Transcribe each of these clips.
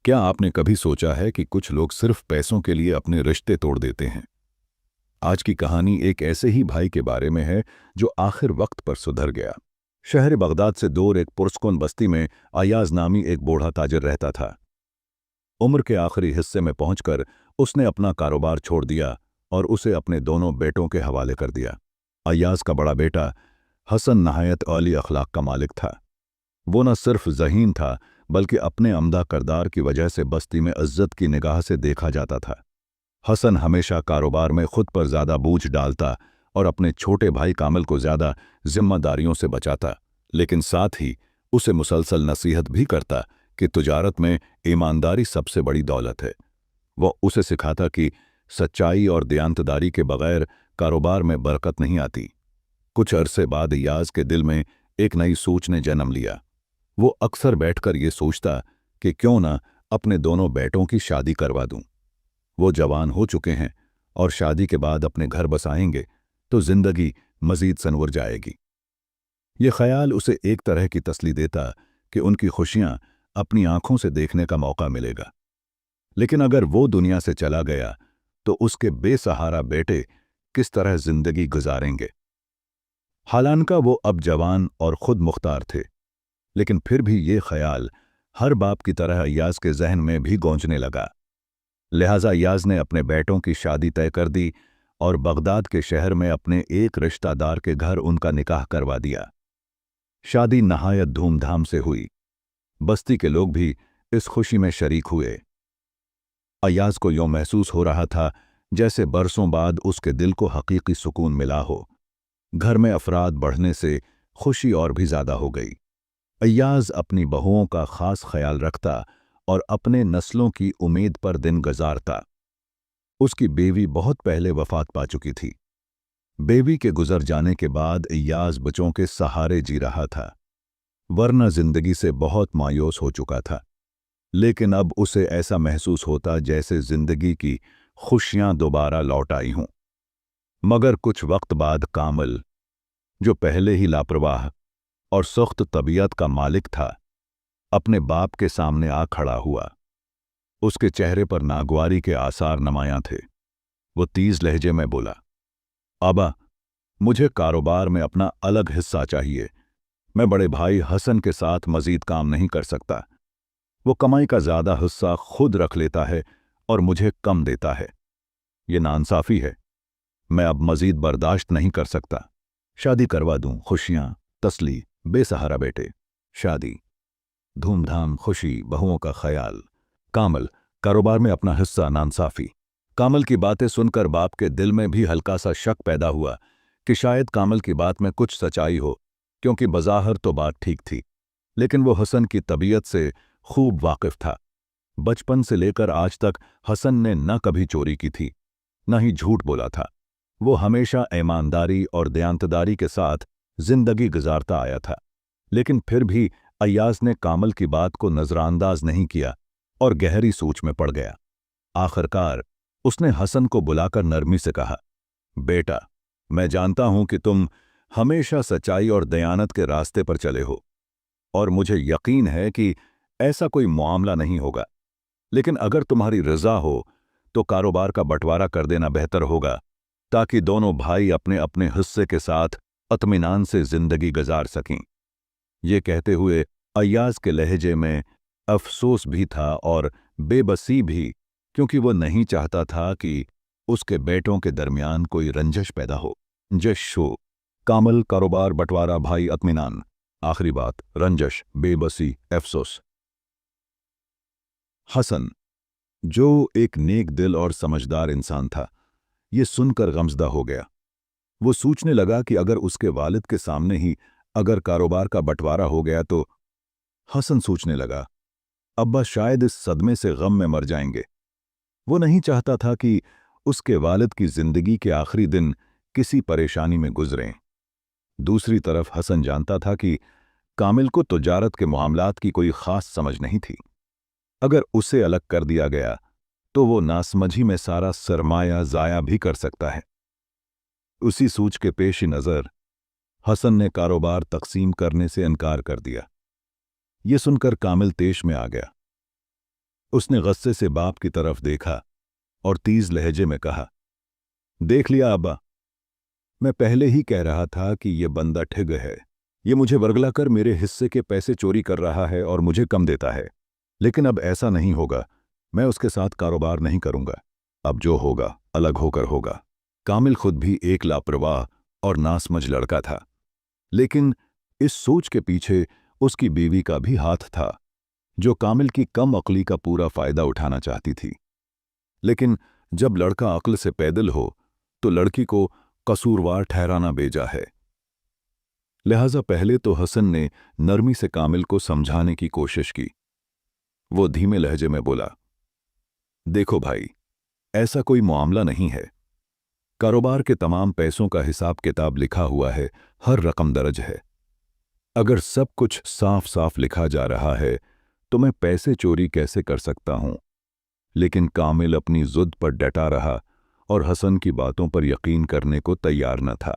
क्या आपने कभी सोचा है कि कुछ लोग सिर्फ पैसों के लिए अपने रिश्ते तोड़ देते हैं? आज की कहानी एक ऐसे ही भाई के बारे में है जो आखिर वक्त पर सुधर गया। शहर बगदाद से दूर एक पुरस्कून बस्ती में अयाज नामी एक बूढ़ा ताजिर रहता था। उम्र के आखिरी हिस्से में पहुंचकर उसने अपना कारोबार छोड़ दिया और उसे अपने दोनों बेटों के हवाले कर दिया। अयाज का बड़ा बेटा हसन नहायत आली अखलाक का मालिक था। वो न सिर्फ ज़हीन था बल्कि अपने अमदा करदार की वजह से बस्ती में इज्जत की निगाह से देखा जाता था। हसन हमेशा कारोबार में खुद पर ज़्यादा बोझ डालता और अपने छोटे भाई कामिल को ज़्यादा जिम्मेदारियों से बचाता, लेकिन साथ ही उसे मुसलसल नसीहत भी करता कि तिजारत में ईमानदारी सबसे बड़ी दौलत है। वो उसे सिखाता कि सच्चाई और दयानतदारी के बगैर कारोबार में बरकत नहीं आती। कुछ अरसे बाद याज के दिल में एक नई सोच ने जन्म लिया। वो अक्सर बैठकर ये सोचता कि क्यों ना अपने दोनों बेटों की शादी करवा दूं। वो जवान हो चुके हैं और शादी के बाद अपने घर बसाएंगे तो जिंदगी मजीद सनवर जाएगी। ये ख्याल उसे एक तरह की तसल्ली देता कि उनकी खुशियां अपनी आंखों से देखने का मौका मिलेगा। लेकिन अगर वो दुनिया से चला गया तो उसके बेसहारा बेटे किस तरह जिंदगी गुजारेंगे? हालांकि वो अब जवान और खुद मुख्तार थे, लेकिन फिर भी ये ख्याल हर बाप की तरह अय्याज के जहन में भी गूंजने लगा। लिहाजा अय्याज ने अपने बेटों की शादी तय कर दी और बगदाद के शहर में अपने एक रिश्तेदार के घर उनका निकाह करवा दिया। शादी नहायत धूमधाम से हुई। बस्ती के लोग भी इस खुशी में शरीक हुए। अय्याज को यूं महसूस हो रहा था जैसे बरसों बाद उसके दिल को हकीकी सुकून मिला हो। घर में अफराद बढ़ने से खुशी और भी ज्यादा हो गई। अय्याज अपनी बहुओं का खास ख्याल रखता और अपने नस्लों की उम्मीद पर दिन गुजारता। उसकी बेवी बहुत पहले वफात पा चुकी थी। बेवी के गुजर जाने के बाद अय्याज बच्चों के सहारे जी रहा था, वरना जिंदगी से बहुत मायूस हो चुका था। लेकिन अब उसे ऐसा महसूस होता जैसे जिंदगी की खुशियां दोबारा लौट आई हों। मगर कुछ वक्त बाद कामिल, जो पहले ही लापरवाह और सख्त तबीयत का मालिक था, अपने बाप के सामने आ खड़ा हुआ। उसके चेहरे पर नागवारी के आसार नमायां थे। वो तेज लहजे में बोला, आबा, मुझे कारोबार में अपना अलग हिस्सा चाहिए। मैं बड़े भाई हसन के साथ मजीद काम नहीं कर सकता। वो कमाई का ज्यादा हिस्सा खुद रख लेता है और मुझे कम देता है। ये नाइंसाफी है। मैं अब मजीद बर्दाश्त नहीं कर सकता। शादी करवा दूं, खुशियां, तसली, बेसहारा बेटे। शादी, धूमधाम, खुशी, बहुओं का ख्याल। कामिल, कारोबार में अपना हिस्सा, नाइंसाफी। कामिल की बातें सुनकर बाप के दिल में भी हल्का सा शक पैदा हुआ कि शायद कामिल की बात में कुछ सच्चाई हो, क्योंकि बज़ाहिर तो बात ठीक थी। लेकिन वो हसन की तबीयत से खूब वाकिफ था। बचपन से लेकर आज तक हसन ने न कभी चोरी की थी, न ही झूठ बोला था। वो हमेशा ईमानदारी और दयानतदारी के साथ जिंदगी गुजारता आया था। लेकिन फिर भी अय्याज ने कामिल की बात को नजरअंदाज नहीं किया और गहरी सोच में पड़ गया। आखिरकार उसने हसन को बुलाकर नरमी से कहा, बेटा, मैं जानता हूं कि तुम हमेशा सच्चाई और दयानत के रास्ते पर चले हो और मुझे यकीन है कि ऐसा कोई मामला नहीं होगा। लेकिन अगर तुम्हारी रजा हो तो कारोबार का बंटवारा कर देना बेहतर होगा, ताकि दोनों भाई अपने अपने हिस्से के साथ इत्मीनान से जिंदगी गुजार सकें। ये कहते हुए अय्याज के लहजे में अफसोस भी था और बेबसी भी, क्योंकि वो नहीं चाहता था कि उसके बेटों के दरमियान कोई रंजश पैदा हो। जश हो, कामिल, कारोबार, बंटवारा, भाई, इत्मीनान। आखिरी बात, रंजश, बेबसी, अफसोस। हसन, जो एक नेक दिल और समझदार इंसान था, ये सुनकर गमज़दा हो गया। वो सोचने लगा कि अगर उसके वालिद के सामने ही अगर कारोबार का बंटवारा हो गया तो। हसन सोचने लगा, अब्बा शायद इस सदमे से गम में मर जाएंगे। वो नहीं चाहता था कि उसके वालिद की जिंदगी के आखिरी दिन किसी परेशानी में गुजरें। दूसरी तरफ हसन जानता था कि कामिल को तिजारत के मामलात की कोई खास समझ नहीं थी। अगर उसे अलग कर दिया गया तो वो नासमझी में सारा सरमाया जाया भी कर सकता है। उसी सोच के पेश नज़र हसन ने कारोबार तकसीम करने से इनकार कर दिया। ये सुनकर कामिल तेश में आ गया। उसने गुस्से से बाप की तरफ देखा और तेज लहजे में कहा, देख लिया अब्बा, मैं पहले ही कह रहा था कि ये बंदा ठग है। ये मुझे वर्गला कर मेरे हिस्से के पैसे चोरी कर रहा है और मुझे कम देता है। लेकिन अब ऐसा नहीं होगा, मैं उसके साथ कारोबार नहीं करूंगा। अब जो होगा अलग होकर होगा। कामिल खुद भी एक लापरवाह और नासमझ लड़का था, लेकिन इस सोच के पीछे उसकी बीवी का भी हाथ था, जो कामिल की कम अक्ली का पूरा फायदा उठाना चाहती थी। लेकिन जब लड़का अक्ल से पैदल हो तो लड़की को कसूरवार ठहराना बेजा है। लिहाजा पहले तो हसन ने नरमी से कामिल को समझाने की कोशिश की। वो धीमे लहजे में बोला, देखो भाई, ऐसा कोई मामला नहीं है। कारोबार के तमाम पैसों का हिसाब किताब लिखा हुआ है, हर रकम दर्ज है। अगर सब कुछ साफ साफ लिखा जा रहा है तो मैं पैसे चोरी कैसे कर सकता हूं? लेकिन कामिल अपनी जिद पर डटा रहा और हसन की बातों पर यकीन करने को तैयार न था।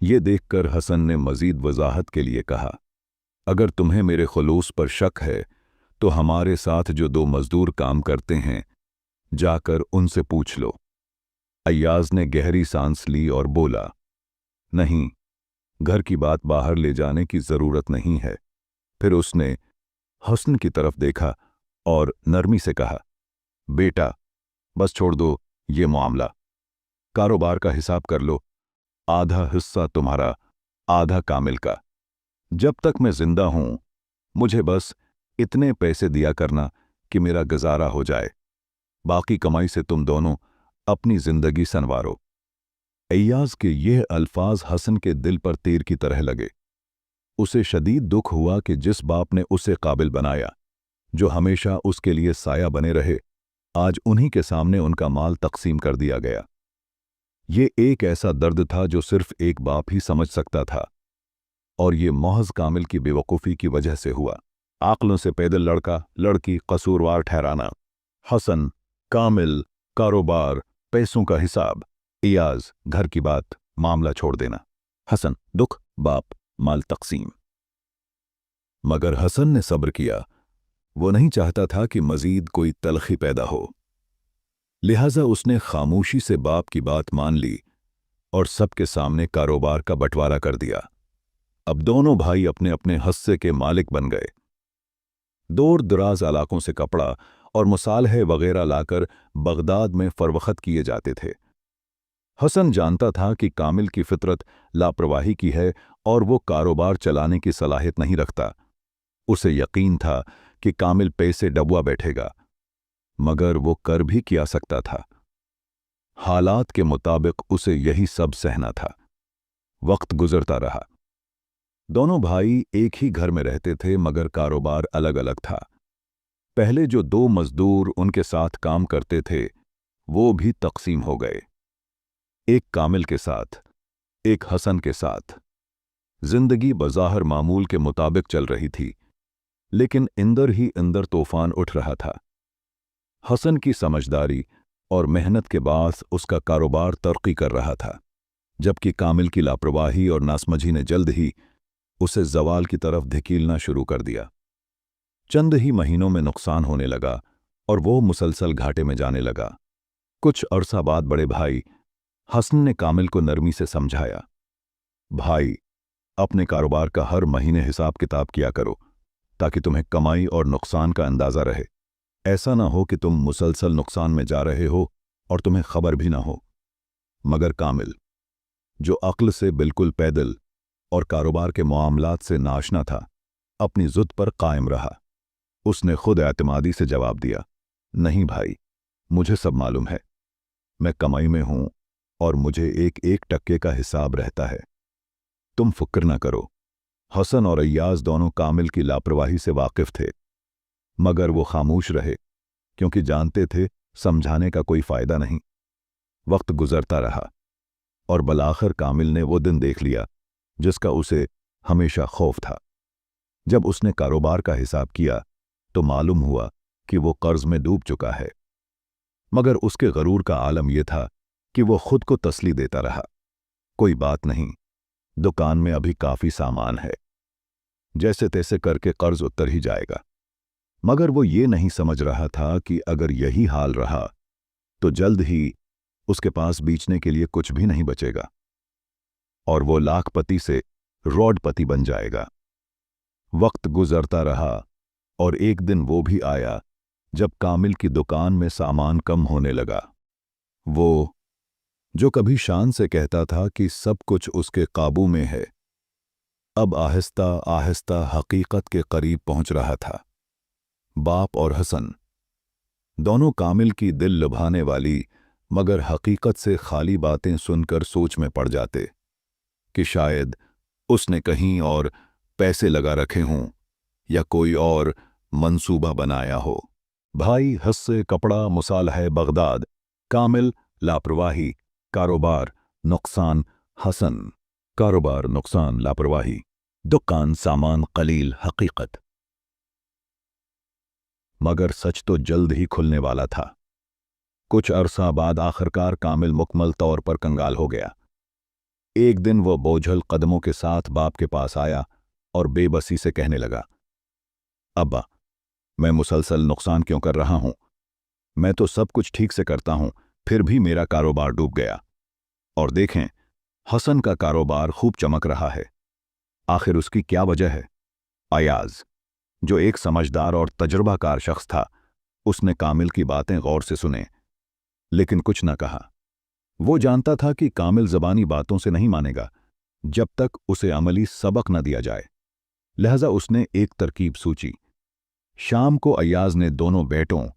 ये देखकर हसन ने मजीद वजाहत के लिए कहा, अगर तुम्हें मेरे खुलूस पर शक है तो हमारे साथ जो 2 मजदूर काम करते हैं, जाकर उनसे पूछ लो। अय्याज ने गहरी सांस ली और बोला, नहीं, घर की बात बाहर ले जाने की जरूरत नहीं है। फिर उसने हसन की तरफ देखा और नरमी से कहा, बेटा, बस छोड़ दो ये मामला। कारोबार का हिसाब कर लो, आधा हिस्सा तुम्हारा, आधा कामिल का। जब तक मैं जिंदा हूं मुझे बस इतने पैसे दिया करना कि मेरा गुजारा हो जाए। बाकी कमाई से तुम दोनों अपनी जिंदगी संवारो। अय्याज के ये अल्फाज हसन के दिल पर तीर की तरह लगे। उसे शदीद दुख हुआ कि जिस बाप ने उसे काबिल बनाया, जो हमेशा उसके लिए साया बने रहे, आज उन्हीं के सामने उनका माल तकसीम कर दिया गया। ये एक ऐसा दर्द था जो सिर्फ एक बाप ही समझ सकता था, और ये महज कामिल की बेवकूफ़ी की वजह से हुआ। आकलों से पैदल लड़का लड़की कसूरवार ठहराना, हसन, कामिल, कारोबार, पैसों का हिसाब, इयाज, घर की बात, मामला छोड़ देना। हसन, दुख, बाप, माल तकसीम। मगर हसन ने सब्र किया। वो नहीं चाहता था कि मजीद कोई तलखी पैदा हो। लिहाजा उसने खामोशी से बाप की बात मान ली और सबके सामने कारोबार का बंटवारा कर दिया। अब दोनों भाई अपने अपने हिस्से के मालिक बन गए। दूर दराज इलाकों से कपड़ा और मुसालहे वगैरह लाकर बगदाद में फरवख्त किए जाते थे। हसन जानता था कि कामिल की फितरत लापरवाही की है और वो कारोबार चलाने की सलाहियत नहीं रखता। उसे यकीन था कि कामिल पैसे डबवा बैठेगा, मगर वो कर भी क्या सकता था। हालात के मुताबिक उसे यही सब सहना था। वक्त गुजरता रहा। दोनों भाई एक ही घर में रहते थे, मगर कारोबार अलग अलग था। पहले जो 2 मजदूर उनके साथ काम करते थे, वो भी तकसीम हो गए। एक कामिल के साथ, एक हसन के साथ। जिंदगी बज़ाहिर मामूल के मुताबिक चल रही थी, लेकिन अंदर ही अंदर तूफान उठ रहा था। हसन की समझदारी और मेहनत के बास उसका कारोबार तरक्की कर रहा था, जबकि कामिल की लापरवाही और नासमझी ने जल्द ही उसे जवाल की तरफ धकेलना शुरू कर दिया। चंद ही महीनों में नुकसान होने लगा और वो मुसलसल घाटे में जाने लगा। कुछ अरसा बाद बड़े भाई हसन ने कामिल को नरमी से समझाया, भाई, अपने कारोबार का हर महीने हिसाब किताब किया करो, ताकि तुम्हें कमाई और नुकसान का अंदाजा रहे। ऐसा ना हो कि तुम मुसलसल नुकसान में जा रहे हो और तुम्हें खबर भी ना हो। मगर कामिल, जो अक्ल से बिल्कुल पैदल और कारोबार के मामलात से नाशना था, अपनी जिद पर कायम रहा। उसने खुद एतमादी से जवाब दिया, नहीं भाई, मुझे सब मालूम है। मैं कमाई में हूं और मुझे एक एक टक्के का हिसाब रहता है। तुम फिक्र ना करो। हसन और अय्याज दोनों कामिल की लापरवाही से वाकिफ थे, मगर वो खामोश रहे, क्योंकि जानते थे समझाने का कोई फायदा नहीं। वक्त गुजरता रहा और बलाखिर कामिल ने वो दिन देख लिया जिसका उसे हमेशा खौफ था। जब उसने कारोबार का हिसाब किया तो मालूम हुआ कि वो कर्ज में डूब चुका है, मगर उसके गरूर का आलम यह था कि वो खुद को तसली देता रहा, कोई बात नहीं, दुकान में अभी काफी सामान है, जैसे तैसे करके कर्ज उतर ही जाएगा। मगर वो ये नहीं समझ रहा था कि अगर यही हाल रहा तो जल्द ही उसके पास बेचने के लिए कुछ भी नहीं बचेगा और वो लाखपति से रोडपति बन जाएगा। वक्त गुजरता रहा और एक दिन वो भी आया जब कामिल की दुकान में सामान कम होने लगा। वो जो कभी शान से कहता था कि सब कुछ उसके काबू में है, अब आहिस्ता आहिस्ता हकीकत के करीब पहुंच रहा था। बाप और हसन दोनों कामिल की दिल लुभाने वाली मगर हकीकत से खाली बातें सुनकर सोच में पड़ जाते कि शायद उसने कहीं और पैसे लगा रखे हों या कोई और मंसूबा बनाया हो। भाई हस्से कपड़ा मुसालह बगदाद, कामिल लापरवाही, कारोबार नुकसान, हसन कारोबार नुकसान लापरवाही, दुकान सामान कलील हकीकत। मगर सच तो जल्द ही खुलने वाला था। कुछ अरसा बाद आखिरकार कामिल मुकम्मल तौर पर कंगाल हो गया। एक दिन वो बोझल कदमों के साथ बाप के पास आया और बेबसी से कहने लगा, अब्बा, मैं मुसलसल नुकसान क्यों कर रहा हूं? मैं तो सब कुछ ठीक से करता हूं, फिर भी मेरा कारोबार डूब गया। और देखें, हसन का कारोबार खूब चमक रहा है। आखिर उसकी क्या वजह है? अयाज, जो एक समझदार और तजुर्बाकार शख्स था, उसने कामिल की बातें गौर से सुने लेकिन कुछ न कहा। वो जानता था कि कामिल ज़बानी बातों से नहीं मानेगा जब तक उसे अमली सबक न दिया जाए। लिहाजा उसने एक तरकीब सूची। शाम को अयाज ने दोनों बेटों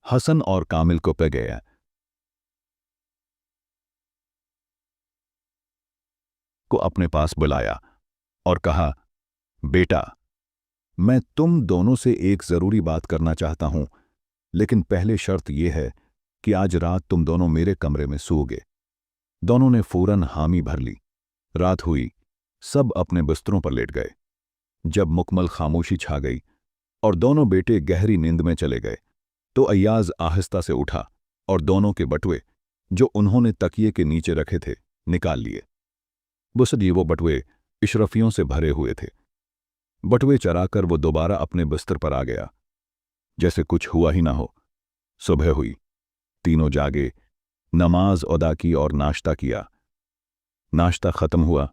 हसन और कामिल को पे गया को अपने पास बुलाया और कहा, बेटा, मैं तुम दोनों से एक जरूरी बात करना चाहता हूं, लेकिन पहले शर्त यह है कि आज रात तुम दोनों मेरे कमरे में सोओगे। दोनों ने फौरन हामी भर ली। रात हुई, सब अपने बिस्तरों पर लेट गए। जब मुकम्मल खामोशी छा गई और दोनों बेटे गहरी नींद में चले गए तो अय्याज आहिस्ता से उठा और दोनों के बटुए, जो उन्होंने तकिए के नीचे रखे थे, निकाल लिए। बुसदी वो बटुए इशरफियों से भरे हुए थे। बटुए चराकर वो दोबारा अपने बिस्तर पर आ गया, जैसे कुछ हुआ ही ना हो। सुबह हुई, तीनों जागे, नमाज अदा की और नाश्ता किया। नाश्ता खत्म हुआ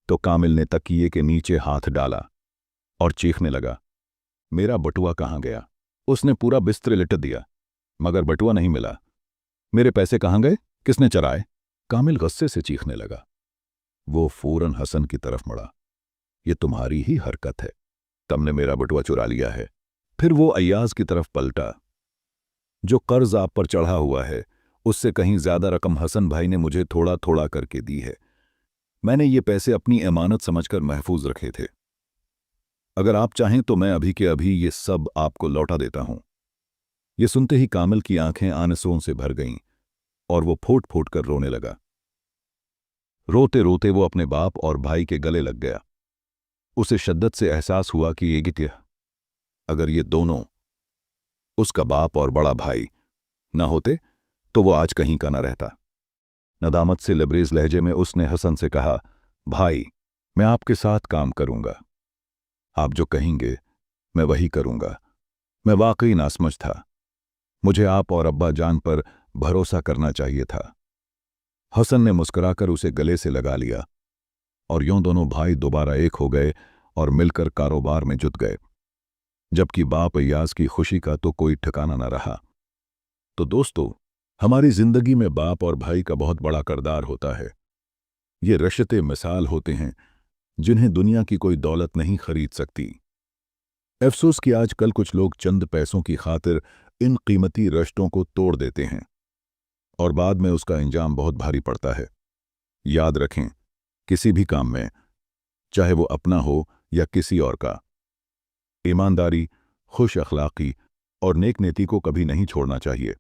तो कामिल ने तकिए के नीचे हाथ डाला और चीखने लगा, मेरा बटुआ कहाँ गया? उसने पूरा बिस्तर लिट दिया मगर बटुआ नहीं मिला। मेरे पैसे कहाँ गए? किसने चराए? कामिल गुस्से से चीखने लगा। वो फौरन हसन की तरफ मुड़ा, ये तुम्हारी ही हरकत है, तुमने मेरा बटुआ चुरा लिया है। फिर वो अय्याज की तरफ पलटा, जो कर्ज आप पर चढ़ा हुआ है उससे कहीं ज्यादा रकम हसन भाई ने मुझे थोड़ा थोड़ा करके दी है। मैंने ये पैसे अपनी अमानत समझकर महफूज रखे थे। अगर आप चाहें तो मैं अभी के अभी ये सब आपको लौटा देता हूं। ये सुनते ही कामिल की आंखें आंसुओं से भर गईं और वो फूट फूट कर रोने लगा। रोते रोते वो अपने बाप और भाई के गले लग गया। उसे शिद्दत से एहसास हुआ कि ये गिटिया, अगर ये दोनों, उसका बाप और बड़ा भाई, न होते तो वो आज कहीं का न रहता। नदामत से लबरेज लहजे में उसने हसन से कहा, भाई, मैं आपके साथ काम करूंगा। आप जो कहेंगे मैं वही करूंगा। मैं वाकई नासमझ था। मुझे आप और अब्बा जान पर भरोसा करना चाहिए था। हसन ने मुस्कुराकर उसे गले से लगा लिया और यूं दोनों भाई दोबारा एक हो गए और मिलकर कारोबार में जुट गए। जबकि बाप अय्याज की खुशी का तो कोई ठिकाना न रहा। तो दोस्तों, हमारी जिंदगी में बाप और भाई का बहुत बड़ा किरदार होता है। ये रिश्ते मिसाल होते हैं जिन्हें दुनिया की कोई दौलत नहीं खरीद सकती। अफसोस कि आजकल कुछ लोग चंद पैसों की खातिर इन कीमती रिश्तों को तोड़ देते हैं और बाद में उसका इंजाम बहुत भारी पड़ता है। याद रखें, किसी भी काम में, चाहे वो अपना हो या किसी और का, ईमानदारी, खुश अखलाकी और नेक नीति को कभी नहीं छोड़ना चाहिए,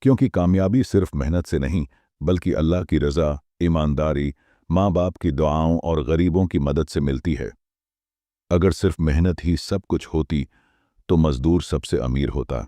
क्योंकि कामयाबी सिर्फ मेहनत से नहीं बल्कि अल्लाह की रज़ा, ईमानदारी, माँ बाप की दुआओं और गरीबों की मदद से मिलती है। अगर सिर्फ मेहनत ही सब कुछ होती तो मजदूर सबसे अमीर होता।